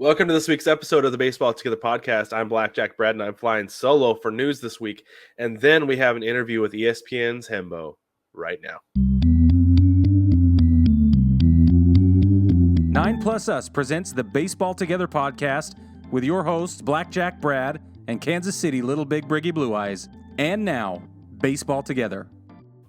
Welcome to this week's episode of the Baseball Together podcast. I'm Blackjack Brad, and I'm flying solo for news this week. And then we have an interview with ESPN's Hembo right now. 9+ Us presents the Baseball Together podcast with your hosts, Blackjack Brad and Kansas City Little Big Briggy Blue Eyes. And now, Baseball Together.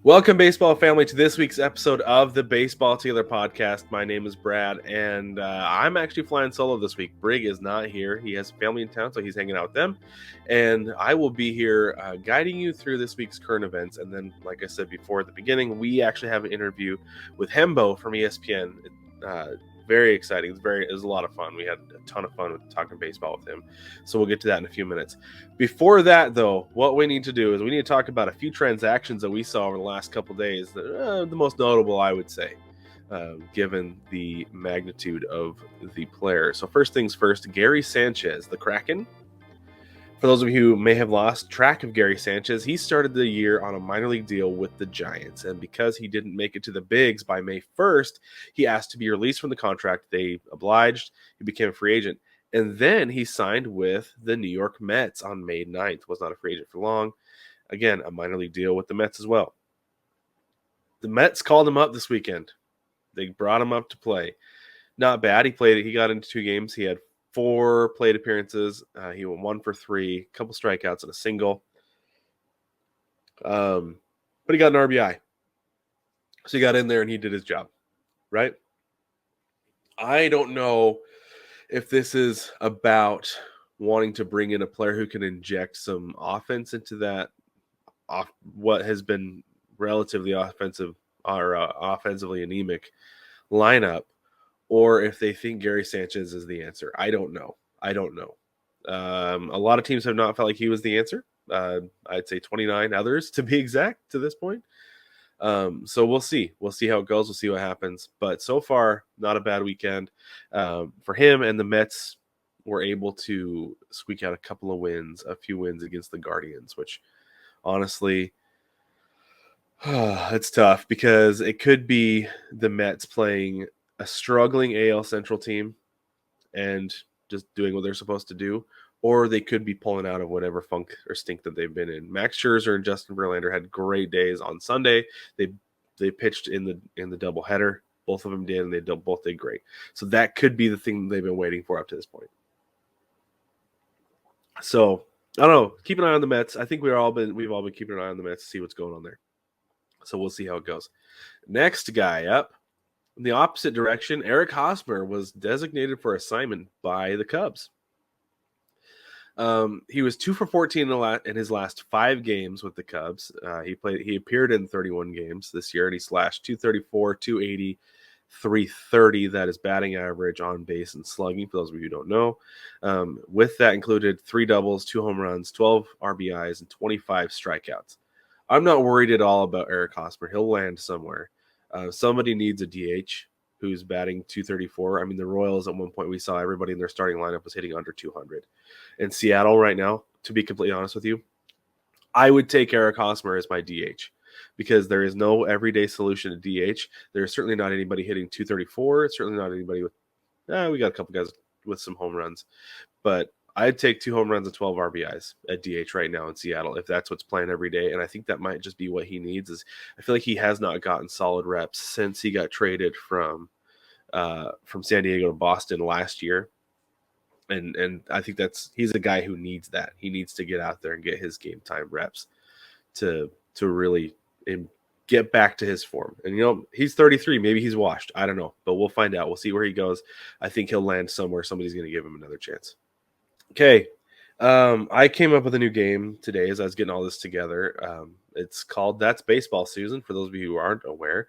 Welcome, baseball family, to this week's episode of the Baseball Together podcast. My name is Brad, and I'm actually flying solo this week. Brig is not here. He has family in town, so he's hanging out with them. And I will be here guiding you through this week's current events. And then, like I said before at the beginning, we actually have an interview with Hembo from ESPN. Very exciting. It was a lot of fun. We had a ton of fun with talking baseball with him. So we'll get to that in a few minutes. Before that, though, what we need to do is we need to talk about a few transactions that we saw over the last couple of days. The most notable, I would say, given the magnitude of the player. So first things first, Gary Sanchez, the Kraken. For those of you who may have lost track of Gary Sanchez, he started the year on a minor league deal with the Giants. And because he didn't make it to the bigs by May 1st, he asked to be released from the contract. They obliged. He became a free agent. And then he signed with the New York Mets on May 9th. Was not a free agent for long. Again, a minor league deal with the Mets as well. The Mets called him up this weekend. They brought him up to play. Not bad. He got into 2 games. He had 4 plate appearances. He went 1 for 3, a couple strikeouts and a single. But he got an RBI. So he got in there and he did his job, right? I don't know if this is about wanting to bring in a player who can inject some offense into that, what has been relatively offensive or offensively anemic lineup, or if they think Gary Sanchez is the answer. I don't know. A lot of teams have not felt like he was the answer. I'd say 29 others, to be exact, to this point. So we'll see. We'll see how it goes. We'll see what happens. But so far, not a bad weekend for him. And the Mets were able to squeak out a few wins against the Guardians, which honestly, it's tough because it could be the Mets playing a struggling AL Central team and just doing what they're supposed to do, or they could be pulling out of whatever funk or stink that they've been in. Max Scherzer and Justin Verlander had great days on Sunday. They pitched in the doubleheader. Both of them did, and they both did great. So that could be the thing they've been waiting for up to this point. So I don't know. Keep an eye on the Mets. I think we've all been keeping an eye on the Mets to see what's going on there. So we'll see how it goes. Next guy up. In the opposite direction, Eric Hosmer was designated for assignment by the Cubs. He was 2 for 14 in his last 5 games with the Cubs. He appeared in 31 games this year, and he slashed .234, .280, .330. That is batting average, on base, and slugging, for those of you who don't know. With that included 3 doubles, 2 home runs, 12 RBIs, and 25 strikeouts. I'm not worried at all about Eric Hosmer. He'll land somewhere. Somebody needs a DH who's batting .234. I mean, the Royals at one point, we saw everybody in their starting lineup was hitting under 200. In Seattle right now, to be completely honest with you, I would take Eric Hosmer as my DH because there is no everyday solution to DH. There's certainly not anybody hitting .234. It's certainly not anybody with we got a couple guys with some home runs. But I'd take 2 home runs and 12 RBIs at DH right now in Seattle if that's what's playing every day. And I think that might just be what he needs. Is I feel like he has not gotten solid reps since he got traded from San Diego to Boston last year. And I think he's a guy who needs that. He needs to get out there and get his game time reps to really get back to his form. And, he's 33. Maybe he's washed. I don't know. But we'll find out. We'll see where he goes. I think he'll land somewhere. Somebody's going to give him another chance. Okay, I came up with a new game today as I was getting all this together. It's called That's Baseball, Susan, for those of you who aren't aware.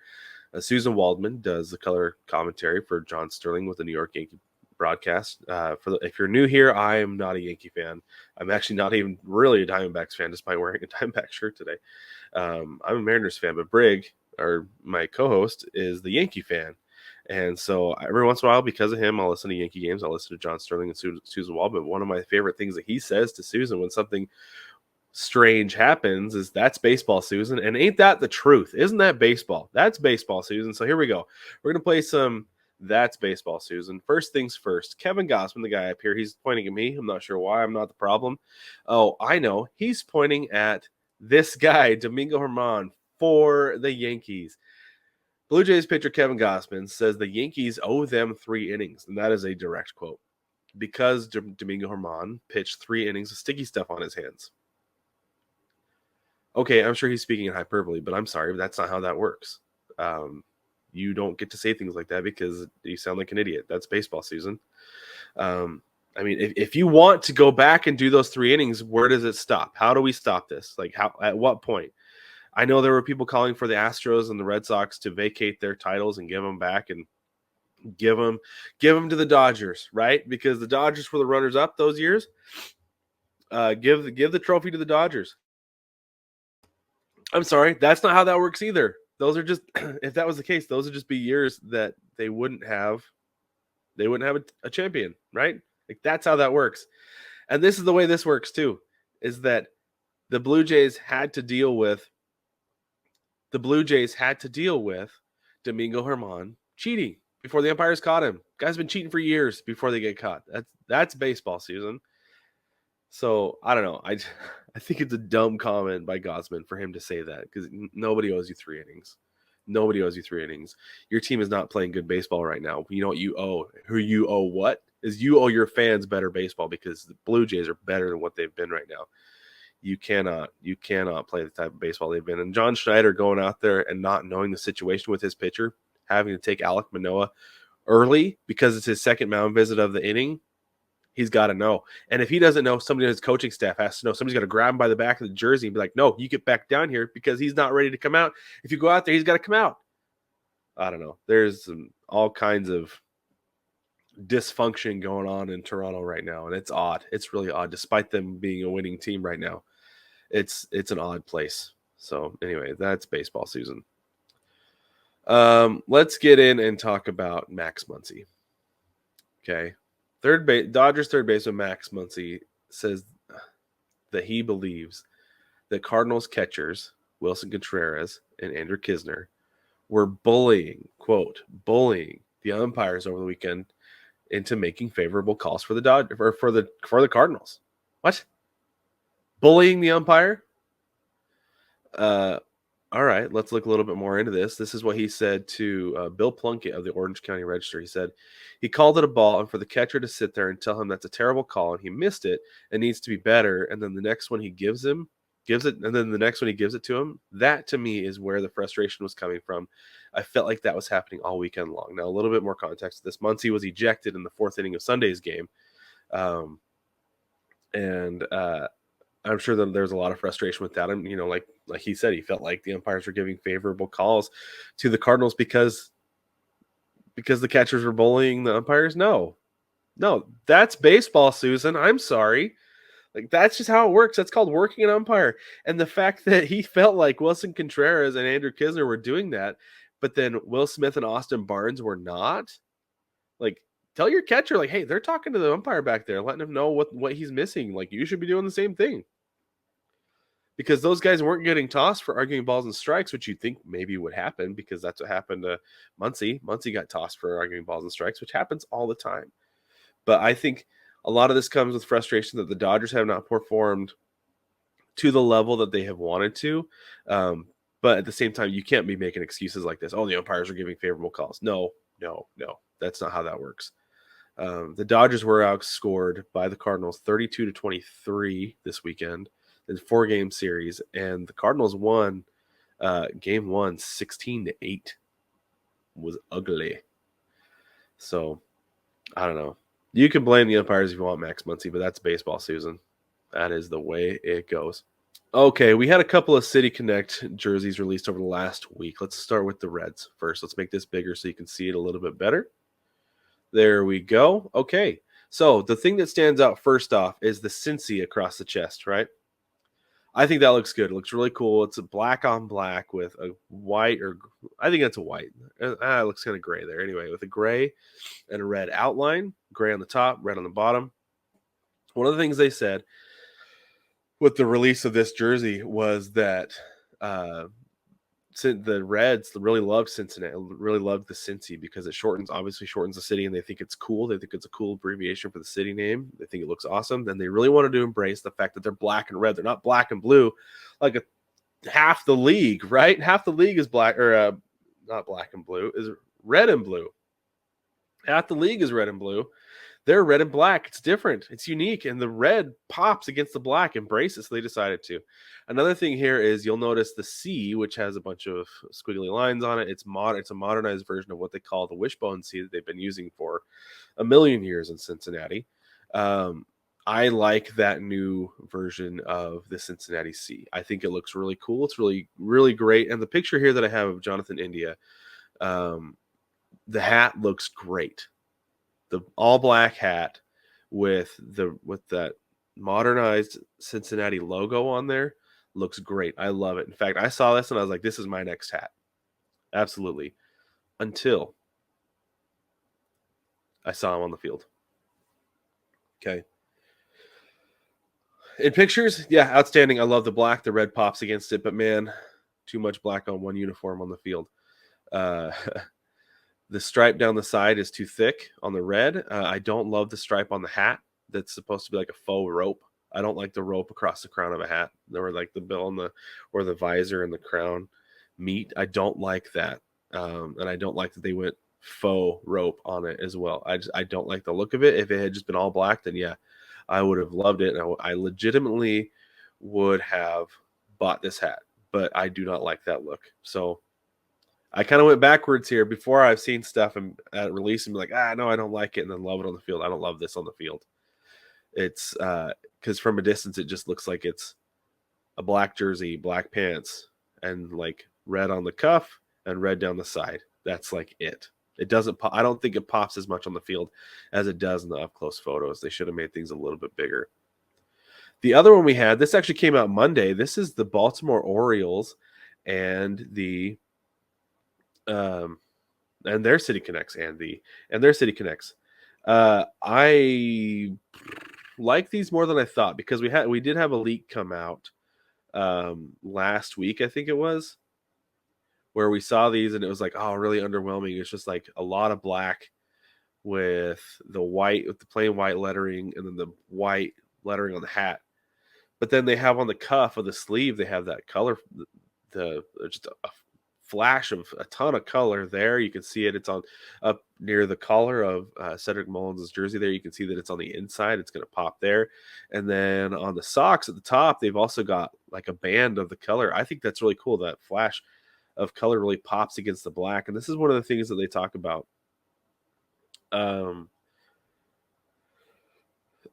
Susan Waldman does the color commentary for John Sterling with the New York Yankee broadcast. If you're new here, I am not a Yankee fan. I'm actually not even really a Diamondbacks fan, despite wearing a Diamondback shirt today. I'm a Mariners fan, but Brig, or my co-host, is the Yankee fan. And so every once in a while, because of him, I'll listen to Yankee games. I'll listen to John Sterling and Susan Waldman. One of my favorite things that he says to Susan when something strange happens is, "That's baseball, Susan." And ain't that the truth? Isn't that baseball? That's baseball, Susan. So here we go. We're going to play some That's baseball, Susan. First things first. Kevin Gausman, the guy up here, he's pointing at me. I'm not sure why. I'm not the problem. Oh, I know. He's pointing at this guy, Domingo German, for the Yankees. Blue Jays pitcher Kevin Gausman says the Yankees owe them 3 innings, and that is a direct quote. Because Domingo German pitched 3 innings of sticky stuff on his hands. Okay, I'm sure he's speaking in hyperbole, but I'm sorry, but that's not how that works. You don't get to say things like that because you sound like an idiot. That's baseball, Susan. I mean, if you want to go back and do those 3 innings, where does it stop? How do we stop this? Like, how? At what point? I know there were people calling for the Astros and the Red Sox to vacate their titles and give them back and give them to the Dodgers, right? Because the Dodgers were the runners up those years. Give the trophy to the Dodgers. I'm sorry, that's not how that works either. Those are just, if that was the case, those would just be years that they wouldn't have a champion, right? Like, that's how that works. And this is the way this works too, is that the Blue Jays had to deal with Domingo German cheating before the umpires caught him. Guy's been cheating for years before they get caught. That's baseball, Susan. So I don't know. I think it's a dumb comment by Gausman for him to say that, because nobody owes you 3 innings. Nobody owes you 3 innings. Your team is not playing good baseball right now. You know what you owe? Who you owe what? Is you owe your fans better baseball, because the Blue Jays are better than what they've been right now. You cannot play the type of baseball they've been. And John Schneider going out there and not knowing the situation with his pitcher, having to take Alek Manoah early because it's his second mound visit of the inning, he's got to know. And if he doesn't know, somebody on his coaching staff has to know. Somebody's got to grab him by the back of the jersey and be like, no, you get back down here, because he's not ready to come out. If you go out there, he's got to come out. I don't know. There's all kinds of dysfunction going on in Toronto right now, and it's odd. It's really odd, despite them being a winning team right now. It's an odd place. So anyway, that's baseball, Susan. Let's get in and talk about Max Muncy. Okay. Dodgers third baseman Max Muncy says that he believes that Cardinals catchers Wilson Contreras and Andrew Knizner were bullying the umpires over the weekend into making favorable calls for the Dodgers, or for the Cardinals. What? Bullying the umpire? All right, let's look a little bit more into this. This is what he said to Bill Plunkett of the Orange County Register. He said he called it a ball, and for the catcher to sit there and tell him that's a terrible call and he missed it and needs to be better, and then the next one he gives it, and then the next one he gives it to him, that to me is where the frustration was coming from. I felt like that was happening all weekend long. Now, a little bit more context to this. Muncy was ejected in the 4th inning of Sunday's game. I'm sure that there's a lot of frustration with that. And, like he said, he felt like the umpires were giving favorable calls to the Cardinals because the catchers were bullying the umpires. No, that's baseball, Susan. I'm sorry. Like, that's just how it works. That's called working an umpire. And the fact that he felt like Wilson Contreras and Andrew Knizner were doing that, but then Will Smith and Austin Barnes were not. Like, tell your catcher, like, hey, they're talking to the umpire back there, letting him know what he's missing. Like, you should be doing the same thing. Because those guys weren't getting tossed for arguing balls and strikes, which you'd think maybe would happen, because that's what happened to Muncy. Muncy got tossed for arguing balls and strikes, which happens all the time. But I think a lot of this comes with frustration that the Dodgers have not performed to the level that they have wanted to. But at the same time, you can't be making excuses like this. Oh, the umpires are giving favorable calls. No. That's not how that works. The Dodgers were outscored by the Cardinals 32-23 this weekend. In 4-game series, and the Cardinals won game 1 16-8. Was ugly. So I don't know. You can blame the umpires if you want, Max Muncy, but that's baseball, Susan. That is the way it goes. Okay, we had a couple of City Connect jerseys released over the last week. Let's start with the Reds first. Let's make this bigger so you can see it a little bit better. There we go. Okay, so the thing that stands out first off is the Cincy across the chest, right? I think that looks good. It looks really cool. It's a black on black with a white, or I think that's a white. It looks kind of gray there. Anyway, with a gray and a red outline, gray on the top, red on the bottom. One of the things they said with the release of this jersey was that the Reds really loved Cincinnati, really loved the Cincy because it obviously shortens the city, and they think it's cool. They think it's a cool abbreviation for the city name. They think it looks awesome. Then they really wanted to embrace the fact that they're black and red. They're not black and blue like half the league, right? Half the league is black, or not black and blue, is red and blue. Half the league is red and blue. They're red and black. It's different. It's unique. And the red pops against the black. Embrace it. So they decided to. Another thing here is you'll notice the C, which has a bunch of squiggly lines on it. It's a modernized version of what they call the wishbone C that they've been using for a million years in Cincinnati. I like that new version of the Cincinnati C. I think it looks really cool. It's really, really great. And the picture here that I have of Jonathan India, the hat looks great. The all black hat with that modernized Cincinnati logo on there looks great. I love it. In fact, I saw this and I was like, this is my next hat. Absolutely. Until I saw him on the field. Okay. In pictures, yeah, outstanding. I love the black. The red pops against it, but man, too much black on one uniform on the field. The stripe down the side is too thick on the red. I don't love the stripe on the hat. That's supposed to be like a faux rope. I don't like the rope across the crown of a hat. Or like the bill and or the visor and the crown meet. I don't like that. And I don't like that they went faux rope on it as well. I don't like the look of it. If it had just been all black, then yeah, I would have loved it. And I legitimately would have bought this hat, but I do not like that look. So I kind of went backwards here. Before I've seen stuff and at release and be like, no, I don't like it, and then love it on the field. I don't love this on the field. It's because from a distance, it just looks like it's a black jersey, black pants, and like red on the cuff and red down the side. That's like it. It doesn't pop. I don't think it pops as much on the field as it does in the up-close photos. They should have made things a little bit bigger. The other one we had, this actually came out Monday. This is the Baltimore Orioles and their City Connects I like these more than I thought because we did have a leak come out last week, I think it was, where we saw these and it was like, oh, really underwhelming. It's just like a lot of black with the plain white lettering and then the white lettering on the hat. But then they have on the cuff of the sleeve, they have that color, just a flash of a ton of color there. You can see it. It's on up near the collar of Cedric Mullins' jersey there. You can see that it's on the inside. It's going to pop there. And then on the socks at the top, they've also got like a band of the color. I think that's really cool. That flash of color really pops against the black. And this is one of the things that they talk about.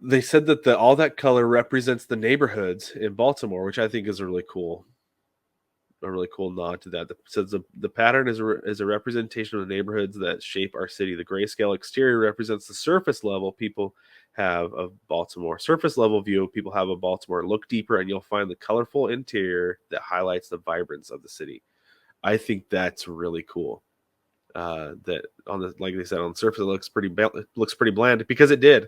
They said that all that color represents the neighborhoods in Baltimore, which I think is a really cool nod to that. It says the pattern is a representation of the neighborhoods that shape our city. The grayscale exterior represents the surface level people have of Baltimore. Surface level view people have of Baltimore. Look deeper and you'll find the colorful interior that highlights the vibrance of the city. I think that's really cool. That like they said, on the surface it looks pretty bland because it did.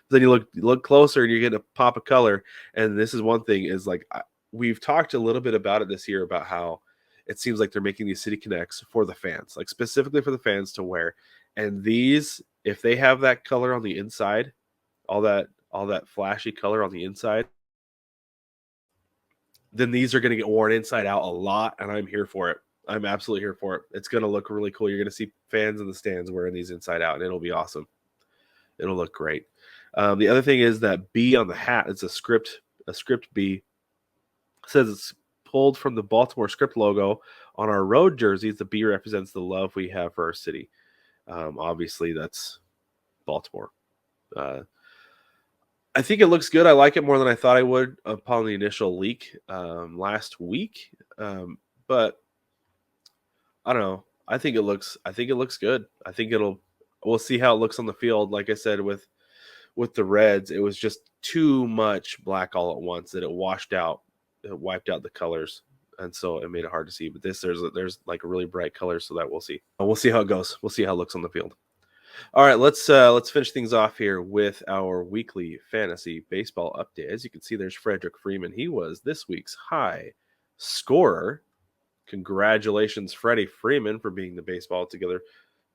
Then you look closer and you get a pop of color. And this is one thing is like we've talked a little bit about it this year about how it seems like they're making these City Connects for the fans, like specifically for the fans to wear. And these, if they have that color on the inside, all that flashy color on the inside, then these are going to get worn inside out a lot. And I'm here for it. I'm absolutely here for it. It's going to look really cool. You're going to see fans in the stands wearing these inside out, and it'll be awesome. It'll look great. The other thing is that B on the hat, it's a script B. It says it's pulled from the Baltimore script logo on our road jerseys. The B represents the love we have for our city. Obviously, that's Baltimore. I think it looks good. I like it more than I thought I would upon the initial leak last week. But I don't know. I think it looks good. I think we'll see how it looks on the field. Like I said, with the Reds, it was just too much black all at once that it washed out. It wiped out the colors, and so it made it hard to see. But there's like a really bright color, so that we'll see. We'll see how it goes. We'll see how it looks on the field. All right, let's finish things off here with our weekly fantasy baseball update. As you can see, there's Frederick Freeman. He was this week's high scorer. Congratulations, Freddie Freeman, for being the Baseball Together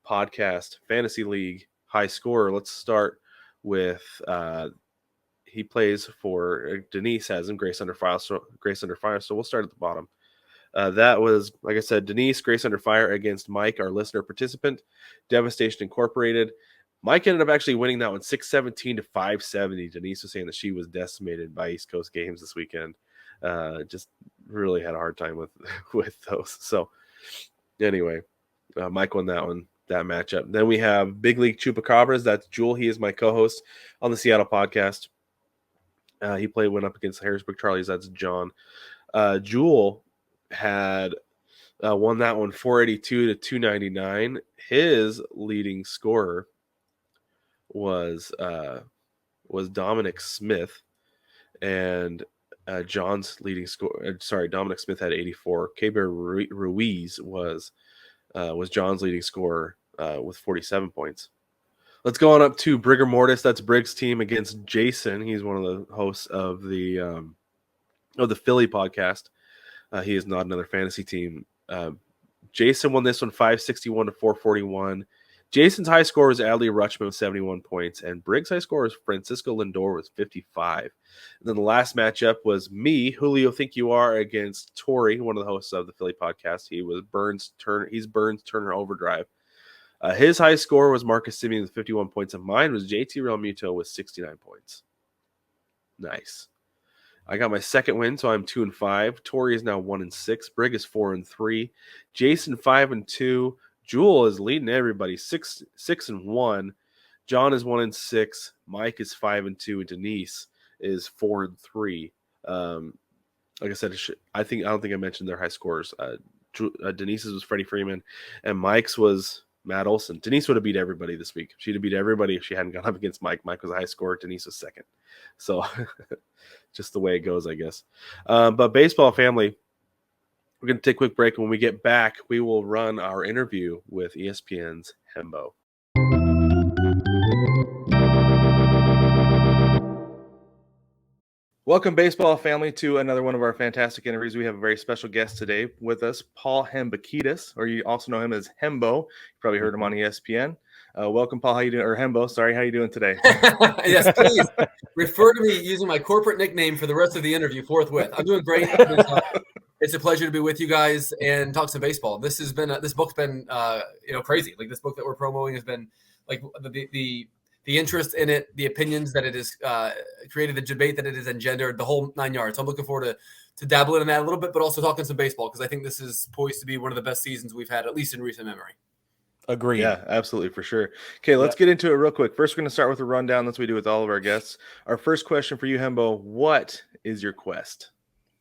podcast Fantasy League high scorer. Let's start with he plays for Denise has him, Grace Under Fire. So we'll start at the bottom. That was, like I said, Denise, Grace Under Fire against Mike, our listener participant, Devastation Incorporated. Mike ended up actually winning that one 617 to 570. Denise was saying that she was decimated by East Coast games this weekend. Just really had a hard time with those. So anyway, Mike won that one, that matchup. Then we have Big League Chupacabras. That's Jewel. He is my co-host on the Seattle podcast. He went up against Harrisburg Charlies. That's John. Jewel had won that one 482 to 299. His leading scorer was Dominic Smith, and John's leading score. Dominic Smith had 84. K-Bear Ruiz was John's leading scorer with 47 points. Let's go on up to Brigger Mortis. That's Brig's team against Jason. He's one of the hosts of the Philly podcast. He is not another fantasy team. Jason won this one 561 to 441. Jason's high score was Adley Rutschman with 71 points, and Briggs' high score was Francisco Lindor with 55. And then the last matchup was me, Julio Think You Are, against Tori, one of the hosts of the Philly podcast. He's Burns Turner Overdrive. His high score was Marcus Simeon with 51 points, and mine was JT Realmuto with 69 points. Nice. I got my second win, so I'm 2-5. Tori is now 1-6. Brig is 4-3. Jason 5-2. Jewel is leading everybody 6-1. John is 1-6. Mike is 5-2. And Denise is 4-3. Like I said, I don't think I mentioned their high scores. Denise's was Freddie Freeman, and Mike's was Matt Olson. Denise would have beat everybody this week. She'd have beat everybody if she hadn't gone up against Mike. Mike was a high scorer. Denise was second. So just the way it goes, I guess. But baseball family, we're going to take a quick break. When we get back, we will run our interview with ESPN's Hembo. Welcome, baseball family, to another one of our fantastic interviews. We have a very special guest today with us, Paul Hembekides, or you also know him as Hembo. You probably heard him on ESPN. Welcome, Paul. How you doing? Or Hembo, sorry. How you doing today? Yes, please refer to me using my corporate nickname for the rest of the interview forthwith. I'm doing great. It's a pleasure to be with you guys and talk some baseball. This has been this book's been crazy. Like, this book that we're promoting has been like the interest in it, the opinions that it has created, the debate that it has engendered, the whole 9 yards. So I'm looking forward to dabbling in that a little bit, but also talking some baseball, because I think this is poised to be one of the best seasons we've had, at least in recent memory. Agreed. Yeah, absolutely, for sure. Okay, let's get into it real quick. First, we're going to start with a rundown. That's what we do with all of our guests. Our first question for you, Hembo: what is your quest?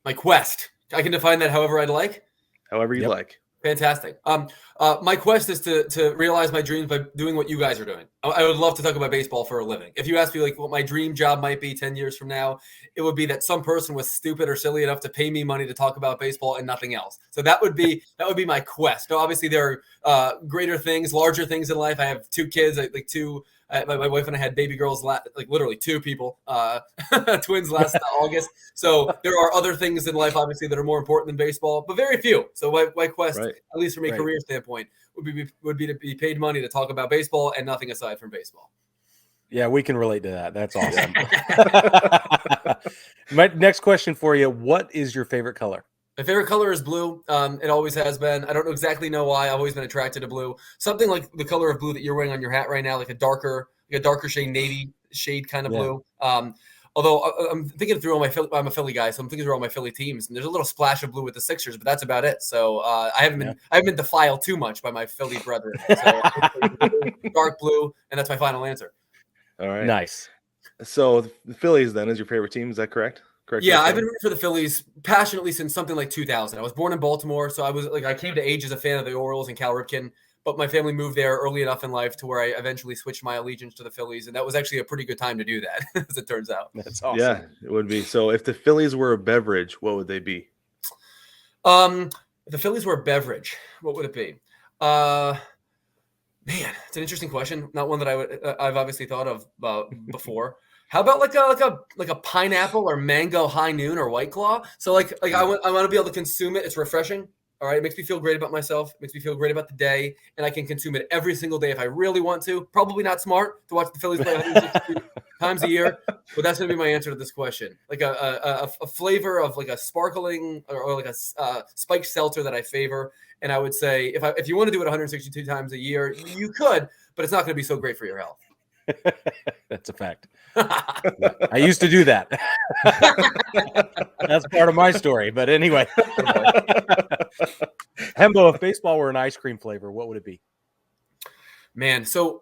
My quest. I can define that however I'd like. However you like. Fantastic. My quest is to realize my dreams by doing what you guys are doing. I would love to talk about baseball for a living. If you ask me like what my dream job might be 10 years from now, it would be that some person was stupid or silly enough to pay me money to talk about baseball and nothing else. So that would be my quest. Now, obviously, there are greater things, larger things in life. I have two kids, my wife and I had baby girls, like literally two people, twins last August. So there are other things in life, obviously, that are more important than baseball, but very few. So my quest, at least from a career standpoint, would be to be paid money to talk about baseball and nothing aside from baseball. Yeah, we can relate to that. That's awesome. My next question for you: what is your favorite color? My favorite color is blue. It always has been. I don't exactly know why. I've always been attracted to blue. Something like the color of blue that you're wearing on your hat right now, like a darker shade, navy shade kind of blue. Although I'm thinking through I'm a Philly guy, so I'm thinking through all my Philly teams, and there's a little splash of blue with the Sixers, but that's about it. So I haven't been defiled too much by my Philly brethren. So dark blue, and that's my final answer. All right, nice. So the Phillies then is your favorite team? Is that correct? Yeah, I've been rooting for the Phillies passionately since something like 2000. I was born in Baltimore, so I came to age as a fan of the Orioles and Cal Ripken, but my family moved there early enough in life to where I eventually switched my allegiance to the Phillies, and that was actually a pretty good time to do that, as it turns out. That's awesome. Yeah, it would be. So if the Phillies were a beverage, what would they be? If the Phillies were a beverage, what would it be? Man, it's an interesting question. Not one that I've obviously thought of before. How about like a pineapple or mango high noon or White Claw? So I want to be able to consume it. It's refreshing, All right. It makes me feel great about myself. It makes me feel great about the day. And I can consume it every single day if I really want to. Probably not smart to watch the Phillies play 160 times a year, but that's going to be my answer to this question. Like a flavor of like a sparkling or like a spiked seltzer that I favor. And I would say if you want to do it 162 times a year, you could, but it's not going to be so great for your health. That's a fact. I used to do that. That's part of my story. But anyway, Hembo, if baseball were an ice cream flavor, what would it be? Man, so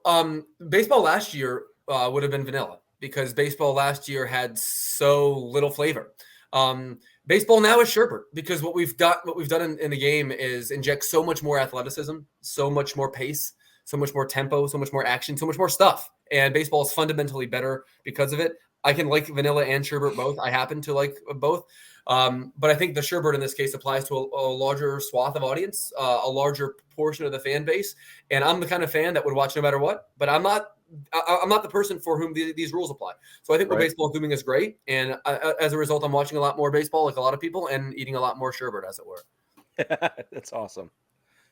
baseball last year would have been vanilla because baseball last year had so little flavor. Baseball now is sherbet because what we've done in the game is inject so much more athleticism, so much more pace, so much more tempo, so much more action, so much more stuff. And baseball is fundamentally better because of it. I can like vanilla and sherbet both. I happen to like both. But I think the sherbet in this case applies to a larger swath of audience, a larger portion of the fan base. And I'm the kind of fan that would watch no matter what, but I'm not the person for whom these rules apply. So I think what baseball is doing is great. And as a result, I'm watching a lot more baseball like a lot of people and eating a lot more sherbet, as it were. That's awesome.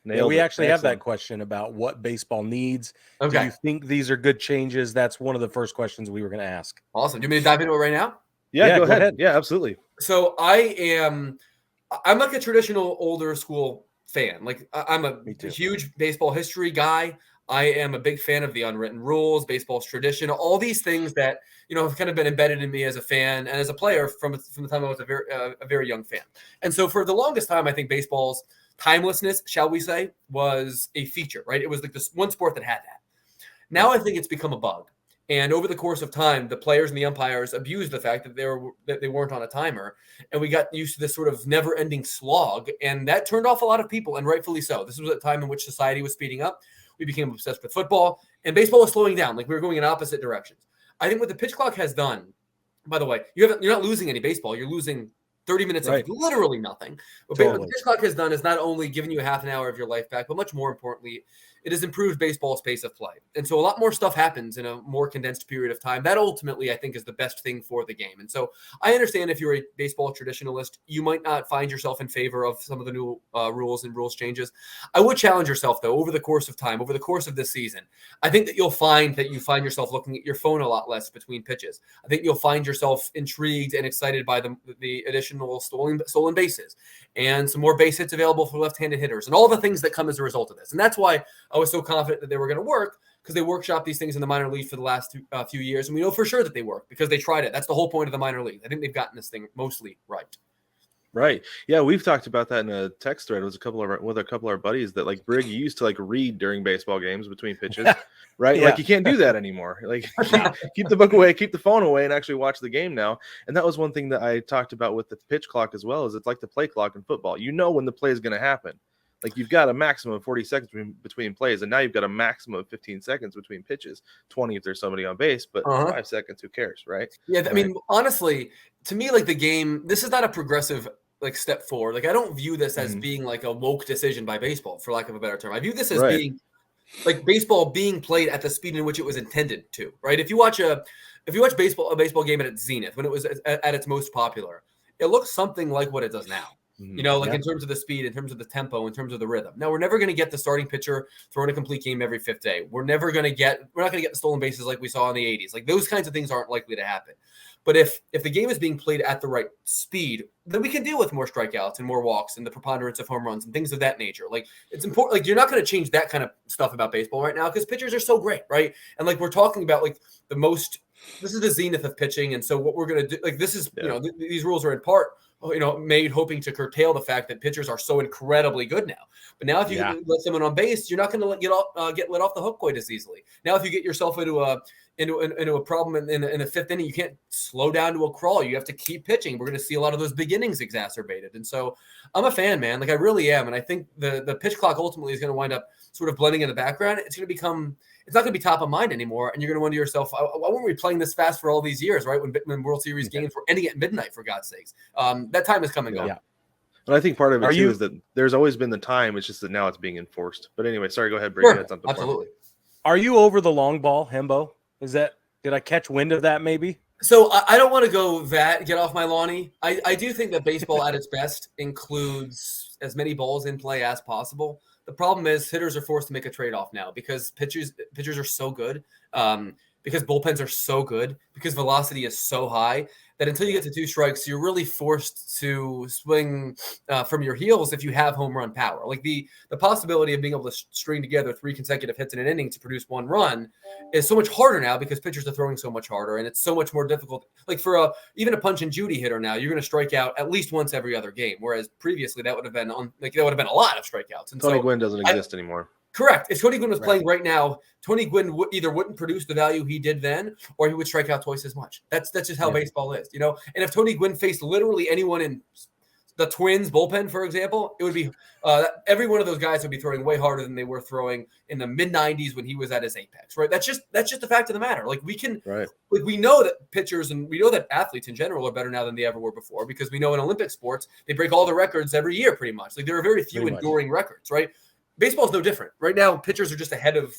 Yeah, we actually have that question about what baseball needs. Okay. Do you think these are good changes? That's one of the first questions we were going to ask. Awesome. Do you want me to dive into it right now? Yeah, go ahead. Yeah, absolutely. So I'm like a traditional older school fan. Like I'm a huge baseball history guy. I am a big fan of the unwritten rules, baseball's tradition, all these things that, have kind of been embedded in me as a fan and as a player from the time I was a very young fan. And so for the longest time, I think baseball's timelessness, shall we say, was a feature, right? It was like this one sport that had that. Now I think it's become a bug. And over the course of time, the players and the umpires abused the fact that they weren't on a timer. And we got used to this sort of never-ending slog. And that turned off a lot of people, and rightfully so. This was a time in which society was speeding up. We became obsessed with football. And baseball was slowing down. Like we were going in opposite directions. I think what the pitch clock has done, by the way, you're not losing any baseball. You're losing 30 minutes of literally nothing. What the pitch clock has done is not only given you a half an hour of your life back, but much more importantly, it has improved baseball's pace of play. And so a lot more stuff happens in a more condensed period of time. That ultimately, I think, is the best thing for the game. And so I understand if you're a baseball traditionalist, you might not find yourself in favor of some of the new rules and rules changes. I would challenge yourself, though, over the course of time, over the course of this season. I think that you'll find that you find yourself looking at your phone a lot less between pitches. I think you'll find yourself intrigued and excited by the additional stolen bases and some more base hits available for left-handed hitters and all the things that come as a result of this. And that's why I was so confident that they were going to work, because they workshopped these things in the minor league for the last few years. And we know for sure that they work because they tried it. That's the whole point of the minor league. I think they've gotten this thing mostly right. Right. Yeah, we've talked about that in a text thread with a couple of our buddies that like Brig used to like read during baseball games between pitches, right? Yeah. Like you can't do that anymore. Like keep the book away, keep the phone away, and actually watch the game now. And that was one thing that I talked about with the pitch clock as well. Is it's like the play clock in football. You know when the play is going to happen. Like you've got a maximum of 40 seconds between plays, and now you've got a maximum of 15 seconds between pitches. 20 if there's somebody on base, but 5 seconds, who cares, right? Yeah, I mean, honestly, to me, like the game, this is not a progressive like step forward. Like I don't view this as being like a woke decision by baseball, for lack of a better term. I view this as being like baseball being played at the speed in which it was intended to. Right? If you watch a baseball game at its zenith, when it was at its most popular, it looks something like what it does now. In terms of the speed, in terms of the tempo, in terms of the rhythm. Now, we're never going to get the starting pitcher throwing a complete game every fifth day. We're not going to get the stolen bases like we saw in the 80s. Like those kinds of things aren't likely to happen. But if the game is being played at the right speed, then we can deal with more strikeouts and more walks and the preponderance of home runs and things of that nature. Like it's important. Like you're not going to change that kind of stuff about baseball right now because pitchers are so great, right? And like we're talking about like this is the zenith of pitching. And so what we're going to do, like this is, these rules are in part, made hoping to curtail the fact that pitchers are so incredibly good now. But now if you let someone on base, you're not going to get let off the hook quite as easily. Now, if you get yourself into a problem in the fifth inning, you can't slow down to a crawl. You have to keep pitching. We're going to see a lot of those big innings exacerbated. And so I'm a fan, man. Like I really am. And I think the pitch clock ultimately is going to wind up sort of blending in the background. It's not going to be top of mind anymore. And you're going to wonder to yourself, why weren't we playing this fast for all these years, right? When World Series games were ending at midnight, for God's sakes. That time is coming up. Yeah. And I think part of it too is that there's always been the time. It's just that now it's being enforced. But anyway, sorry, go ahead, Brig. Sure. You had something. Absolutely. For me. Are you over the long ball, Hembo? Did I catch wind of that maybe? So I don't want to get off my lawny. I do think that baseball at its best includes as many balls in play as possible. The problem is hitters are forced to make a trade-off now because pitchers are so good, because bullpens are so good, because velocity is so high that until you get to 2 strikes, you're really forced to swing from your heels if you have home run power. Like the possibility of being able to string together 3 consecutive hits in an inning to produce 1 run is so much harder now because pitchers are throwing so much harder, and it's so much more difficult. Like for even a punch and Judy hitter now, you're going to strike out at least once every other game, whereas previously that would have been a lot of strikeouts. And Tony Gwynn doesn't exist anymore. Correct. If Tony Gwynn was playing right now, Tony Gwynn either wouldn't produce the value he did then, or he would strike out twice as much. That's just how baseball is, And if Tony Gwynn faced literally anyone in the Twins bullpen, for example, it would be every one of those guys would be throwing way harder than they were throwing in the mid '90s when he was at his apex. Right. That's just the fact of the matter. Like we know that pitchers and we know that athletes in general are better now than they ever were before, because we know in Olympic sports they break all the records every year pretty much. Like there are very few enduring records. Right. Baseball is no different. Right now, pitchers are just ahead of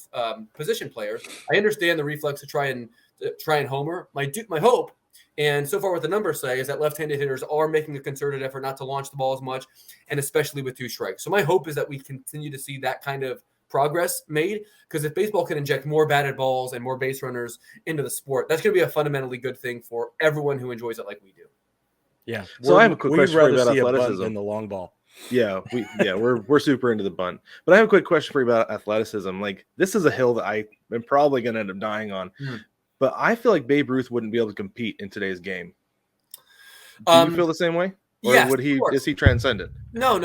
position players. I understand the reflex to try and homer. My hope, and so far what the numbers say, is that left-handed hitters are making a concerted effort not to launch the ball as much, and especially with 2 strikes. So my hope is that we continue to see that kind of progress made, because if baseball can inject more batted balls and more base runners into the sport, that's going to be a fundamentally good thing for everyone who enjoys it like we do. Yeah. So I have a quick question for you about athleticism. Than the long ball. Yeah, we're super into the bunt. But I have a quick question for you about athleticism. Like, this is a hill that I am probably going to end up dying on. But I feel like Babe Ruth wouldn't be able to compete in today's game. Do you feel the same way? Or yes, is he transcendent? No.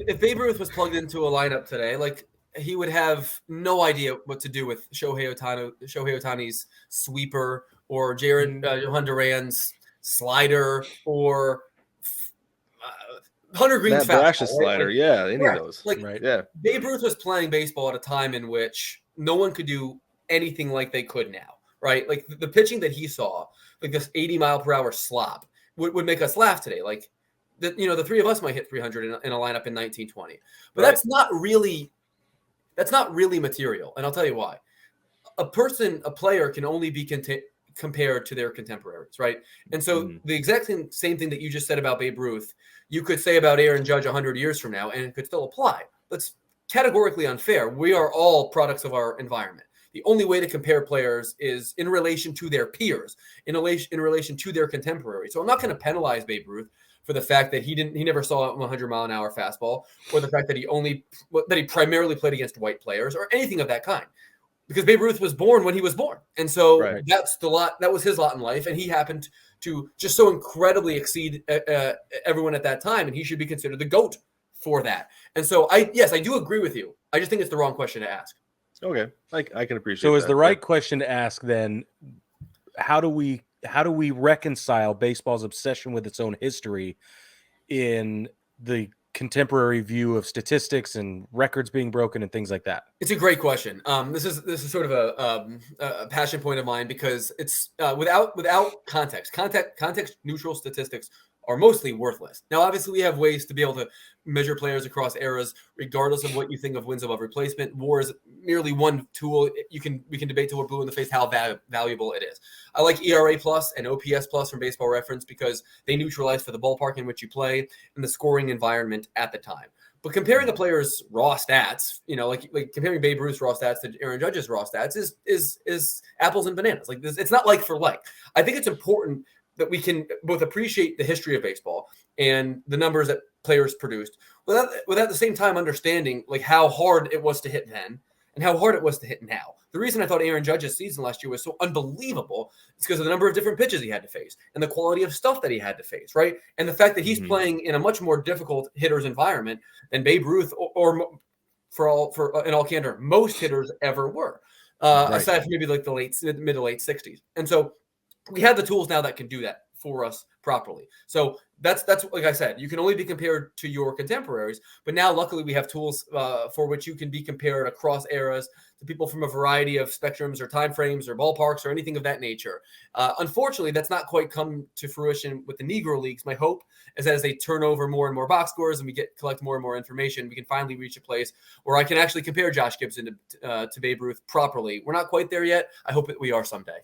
If Babe Ruth was plugged into a lineup today, like, he would have no idea what to do with Shohei Ohtani's sweeper, or Johan Duran's slider, or Hunter Green's fastball, slider, right? Any of those. Babe Ruth was playing baseball at a time in which no one could do anything like they could now, right? Like the pitching that he saw, like this 80-mile-per-hour slop, would make us laugh today. Like, the 3 of us might hit 300 in a lineup in 1920, but that's not really material, and I'll tell you why. A player can only be compared to their contemporaries, right? And so the exact same thing that you just said about Babe Ruth, you could say about Aaron Judge 100 years from now, and it could still apply. That's categorically unfair. We are all products of our environment. The only way to compare players is in relation to their peers, in relation to their contemporaries. So I'm not going to penalize Babe Ruth for the fact that he never saw a 100-mile-an-hour fastball, or the fact that he primarily played against white players, or anything of that kind. Because Babe Ruth was born when he was born. And so that was his lot in life. And he happened to just so incredibly exceed everyone at that time. And he should be considered the GOAT for that. And so I do agree with you. I just think it's the wrong question to ask. Okay. I can appreciate that. So is the right question to ask then, how do we reconcile baseball's obsession with its own history in the contemporary view of statistics and records being broken and things like that? It's a great question. This is sort of a passion point of mine, because it's without context neutral statistics are mostly worthless. Now, obviously, we have ways to be able to measure players across eras, regardless of what you think of wins above replacement. WAR is merely one tool. We can debate till we're blue in the face how valuable it is. I like ERA plus and OPS plus from Baseball Reference, because they neutralize for the ballpark in which you play and the scoring environment at the time. But comparing a player's raw stats, like comparing Babe Ruth's raw stats to Aaron Judge's raw stats is apples and bananas. Like this, it's not like for like. I think it's important that we can both appreciate the history of baseball and the numbers that players produced, without at the same time understanding like how hard it was to hit then and how hard it was to hit now. The reason I thought Aaron Judge's season last year was so unbelievable is because of the number of different pitches he had to face and the quality of stuff that he had to face, right? And the fact that he's playing in a much more difficult hitter's environment than Babe Ruth or in all candor, most hitters ever were, aside from maybe like the mid to late 60s. And so we have the tools now that can do that for us properly. So that's like I said, you can only be compared to your contemporaries, but now luckily we have tools for which you can be compared across eras to people from a variety of spectrums or time frames or ballparks or anything of that nature. Unfortunately, that's not quite come to fruition with the Negro Leagues. My hope is that as they turn over more and more box scores and we collect more and more information, we can finally reach a place where I can actually compare Josh Gibson to Babe Ruth properly. We're not quite there yet. I hope that we are someday.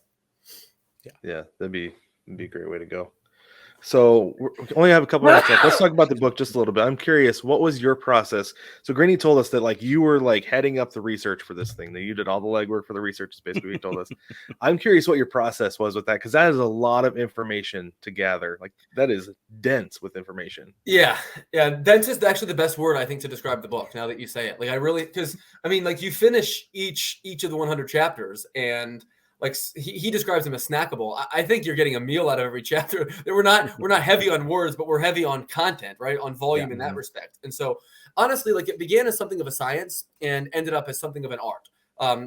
Yeah, that'd be a great way to go. So we only have a couple minutes left. Let's talk about the book just a little bit. I'm curious, what was your process? So Greeny told us that like you were like heading up the research for this thing, that you did all the legwork for the research, is basically what he told us. I'm curious what your process was with that, because that is a lot of information to gather. Like that is dense with information. Yeah. Dense is actually the best word I think to describe the book. Now that you say it, like I really, because I mean, like you finish each of the 100 chapters, and like he describes them as snackable. I think you're getting a meal out of every chapter. We're not heavy on words, but we're heavy on content, right? On volume in that respect. And so honestly, like it began as something of a science and ended up as something of an art.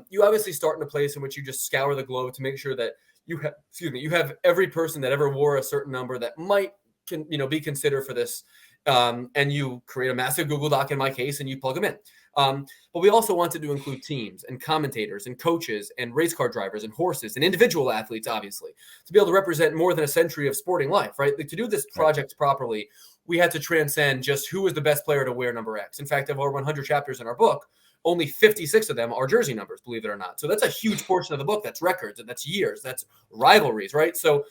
You obviously start in a place in which you just scour the globe to make sure that you have every person that ever wore a certain number that might be considered for this. And you create a massive Google Doc in my case, and you plug them in. But we also wanted to include teams and commentators and coaches and race car drivers and horses and individual athletes, obviously, to be able to represent more than a century of sporting life, right? Like, to do this project properly, we had to transcend just who was the best player to wear number X. In fact, of our 100 chapters in our book, only 56 of them are jersey numbers, believe it or not. So that's a huge portion of the book. That's records, and that's years, that's rivalries, right? So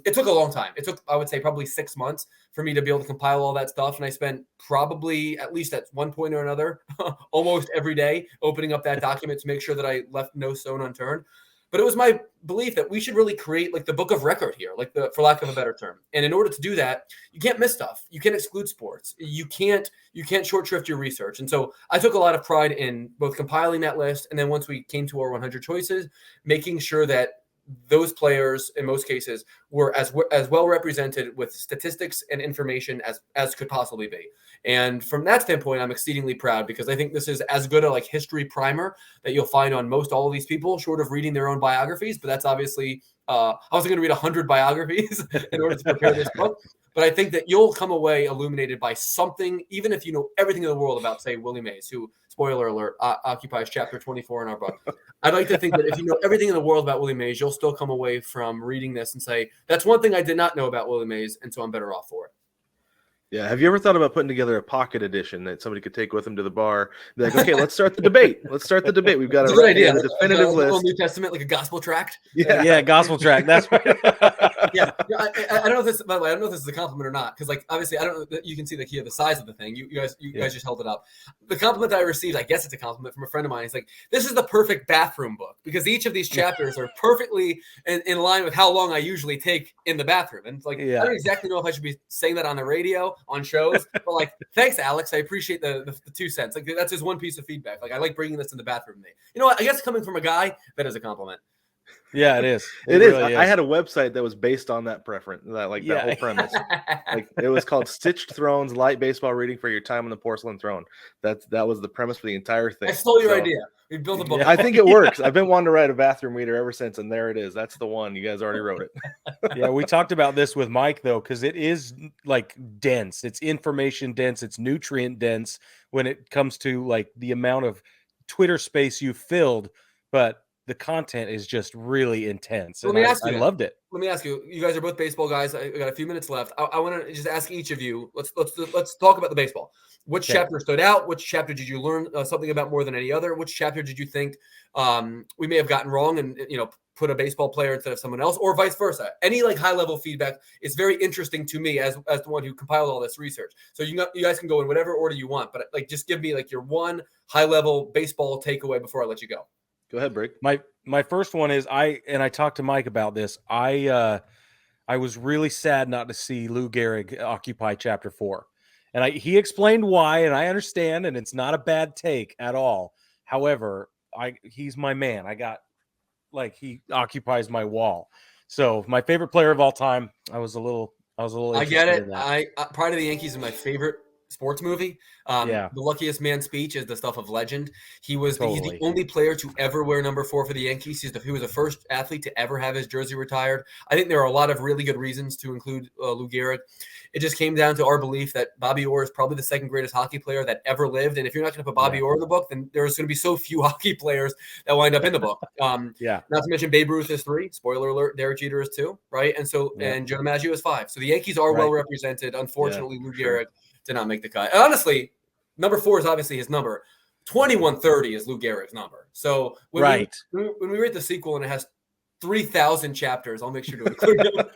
it took a long time. It took, I would say, probably 6 months for me to be able to compile all that stuff. And I spent probably, at least at one point or another, almost every day opening up that document to make sure that I left no stone unturned. But it was my belief that we should really create like the book of record here, for lack of a better term. And in order to do that, you can't miss stuff. You can't exclude sports. You can't short shrift your research. And so I took a lot of pride in both compiling that list, and then once we came to our 100 choices, making sure that those players, in most cases, were as well represented with statistics and information as could possibly be. And from that standpoint, I'm exceedingly proud, because I think this is as good a like history primer that you'll find on most all of these people, short of reading their own biographies. But that's obviously, I wasn't going to read 100 biographies in order to prepare this book. But I think that you'll come away illuminated by something, even if you know everything in the world about, say, Willie Mays, who, spoiler alert, occupies chapter 24 in our book. I'd like to think that if you know everything in the world about Willie Mays, you'll still come away from reading this and say, that's one thing I did not know about Willie Mays, and so I'm better off for it. Yeah. Have you ever thought about putting together a pocket edition that somebody could take with them to the bar? Be like, okay, let's start the debate. We've got a good idea. The definitive list. New Testament, like a gospel tract. Yeah, gospel tract. That's right. Yeah. I don't know if this, by the way, I don't know if this is a compliment or not, because like obviously I don't know that you can see like here the size of the thing. You guys just held it up. The compliment that I received, I guess it's a compliment from a friend of mine. He's like, this is the perfect bathroom book, because each of these chapters are perfectly in line with how long I usually take in the bathroom. And it's like, I don't exactly know if I should be saying that on the radio, on shows, but like, thanks, Alex. I appreciate the 2 cents. Like, that's just one piece of feedback. Like, I like bringing this in the bathroom. You know what? I guess coming from a guy, that is a compliment. Yeah, it is. It really is. I had a website that was based on that preference, that whole premise. Like, it was called Stitched Thrones, Light Baseball Reading for Your Time on the Porcelain Throne. That was the premise for the entire thing. I stole your idea. We built a book. I think it works. I've been wanting to write a bathroom reader ever since, and there it is. That's the one. You guys already wrote it. Yeah, we talked about this with Mike, though, because it is like dense. It's information dense. It's nutrient dense when it comes to like the amount of Twitter space you filled, but the content is just really intense. So let me ask you, I loved it. Let me ask you. You guys are both baseball guys. I got a few minutes left. I want to just ask each of you. Let's talk about the baseball. Which chapter stood out? Which chapter did you learn something about more than any other? Which chapter did you think we may have gotten wrong and put a baseball player instead of someone else, or vice versa? Any like high level feedback is very interesting to me as the one who compiled all this research. So you guys can go in whatever order you want, but like just give me like your one high level baseball takeaway before I let you go. Go ahead, Brig. My first one is I talked to Mike about this. I was really sad not to see Lou Gehrig occupy chapter 4. And he explained why, and I understand, and it's not a bad take at all. However, he's my man. He occupies my wall. So my favorite player of all time. I was a little. I get it. Pride of the Yankees is my favorite sports movie. The Luckiest Man speech is the stuff of legend. He's the only player to ever wear number 4 for the Yankees. He was the first athlete to ever have his jersey retired. I think there are a lot of really good reasons to include Lou Gehrig. It just came down to our belief that Bobby Orr is probably the second greatest hockey player that ever lived. And if you're not going to put Bobby Orr in the book, then there's going to be so few hockey players that wind up in the book. Not to mention Babe Ruth is 3. Spoiler alert, Derek Jeter is 2, right? And so and Joe DiMaggio is 5. So the Yankees are well represented. Unfortunately, Lou Gehrig did not make the cut. And honestly, number 4 is obviously his number. 2130 is Lou Gehrig's number. So when we read the sequel and it has 3,000 chapters. I'll make sure to include them.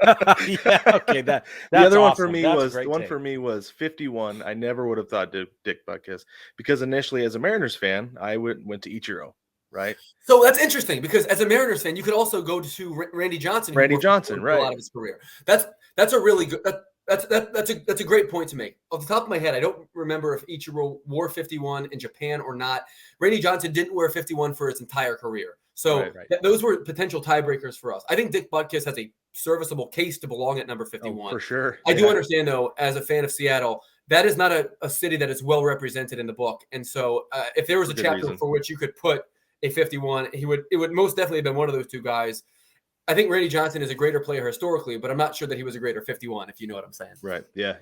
Yeah, okay. That's The other one awesome. for me That's a was great the one take. for me was 51. I never would have thought Dick Butkus, because initially as a Mariners fan, I went to Ichiro, right? So that's interesting, because as a Mariners fan, you could also go to Randy Johnson. Who Randy worked Johnson, for a right. lot of his career. That's a really good. That's a great point to make. Off the top of my head, I don't remember if Ichiro wore 51 in Japan or not. Randy Johnson didn't wear 51 for his entire career. So Right. those were potential tiebreakers for us. I think Dick Butkus has a serviceable case to belong at number 51. Oh, for sure. I do understand, though, as a fan of Seattle, that is not a city that is well represented in the book. And so if there was a For good chapter reason. for which you could put a 51, it would most definitely have been one of those two guys. I think Randy Johnson is a greater player historically, but I'm not sure that he was a greater 51, if you know what I'm saying. Right. Yeah.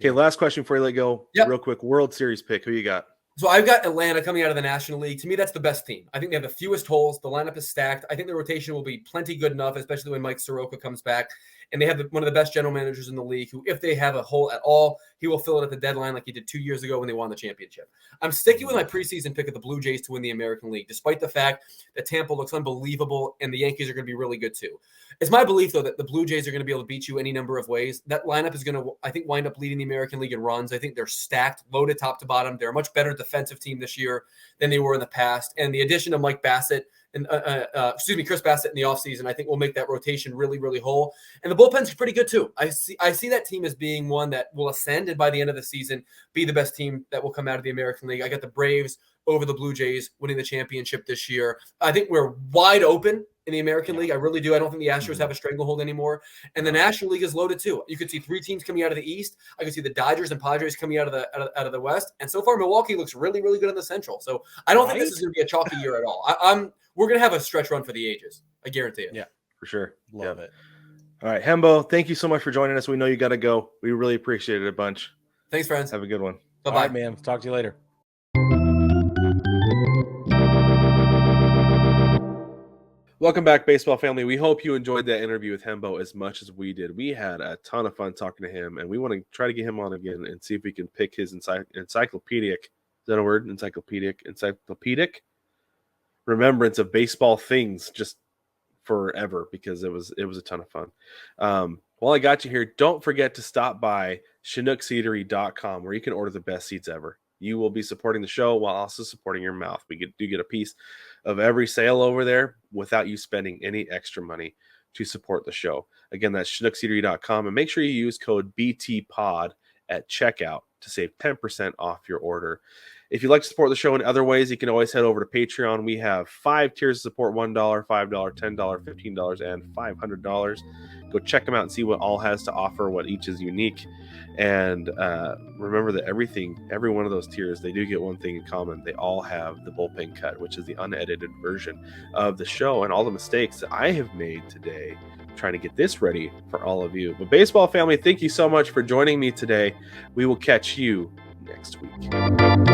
Okay, last question before you let go. Yep. Real quick, World Series pick. Who you got? So I've got Atlanta coming out of the National League. To me, that's the best team. I think they have the fewest holes. The lineup is stacked. I think the rotation will be plenty good enough, especially when Mike Soroka comes back. And they have one of the best general managers in the league who, if they have a hole at all, he will fill it at the deadline like he did 2 years ago when they won the championship. I'm sticking with my preseason pick of the Blue Jays to win the American League, despite the fact that Tampa looks unbelievable and the Yankees are going to be really good too. It's my belief, though, that the Blue Jays are going to be able to beat you any number of ways. That lineup is going to, I think, wind up leading the American League in runs. I think they're stacked, loaded top to bottom. They're a much better defensive team this year than they were in the past. And the addition of Chris Bassett in the offseason, I think will make that rotation really, really whole. And the bullpen's pretty good too. I see that team as being one that will ascend and by the end of the season be the best team that will come out of the American League. I got the Braves over the Blue Jays winning the championship this year. I think we're wide open in the American League. I really do. I don't think the Astros have a stranglehold anymore. And the National League is loaded too. You could see 3 teams coming out of the East. I could see the Dodgers and Padres coming out of the West. And so far, Milwaukee looks really, really good in the Central. So I don't think this is going to be a chalky year at all. We're going to have a stretch run for the ages. I guarantee it. Yeah, For sure. love it. All right, Hembo, thank you so much for joining us. We know you got to go. We really appreciate it a bunch. Thanks, friends. Have a good one. Bye-bye. All right, man. Talk to you later. Welcome back, baseball family. We hope you enjoyed that interview with Hembo as much as we did. We had a ton of fun talking to him, and we want to try to get him on again and see if we can pick his encyclopedic, is that a word? Encyclopedic remembrance of baseball things just forever, because it was a ton of fun. While I got you here, don't forget to stop by ChinookSeedery.com, where you can order the best seats ever. You will be supporting the show while also supporting your mouth. We do get a piece of every sale over there without you spending any extra money to support the show. Again, that's ChinookSeedery.com, and make sure you use code BTPOD at checkout to save 10% off your order. If you'd like to support the show in other ways, you can always head over to Patreon. We have 5 tiers of support: $1, $5, $10, $15, and $500. Go check them out and see what all has to offer, what each is unique. And remember that every one of those tiers, they do get one thing in common. They all have the bullpen cut, which is the unedited version of the show, and all the mistakes that I have made today trying to get this ready for all of you. But baseball family, thank you so much for joining me today. We will catch you next week.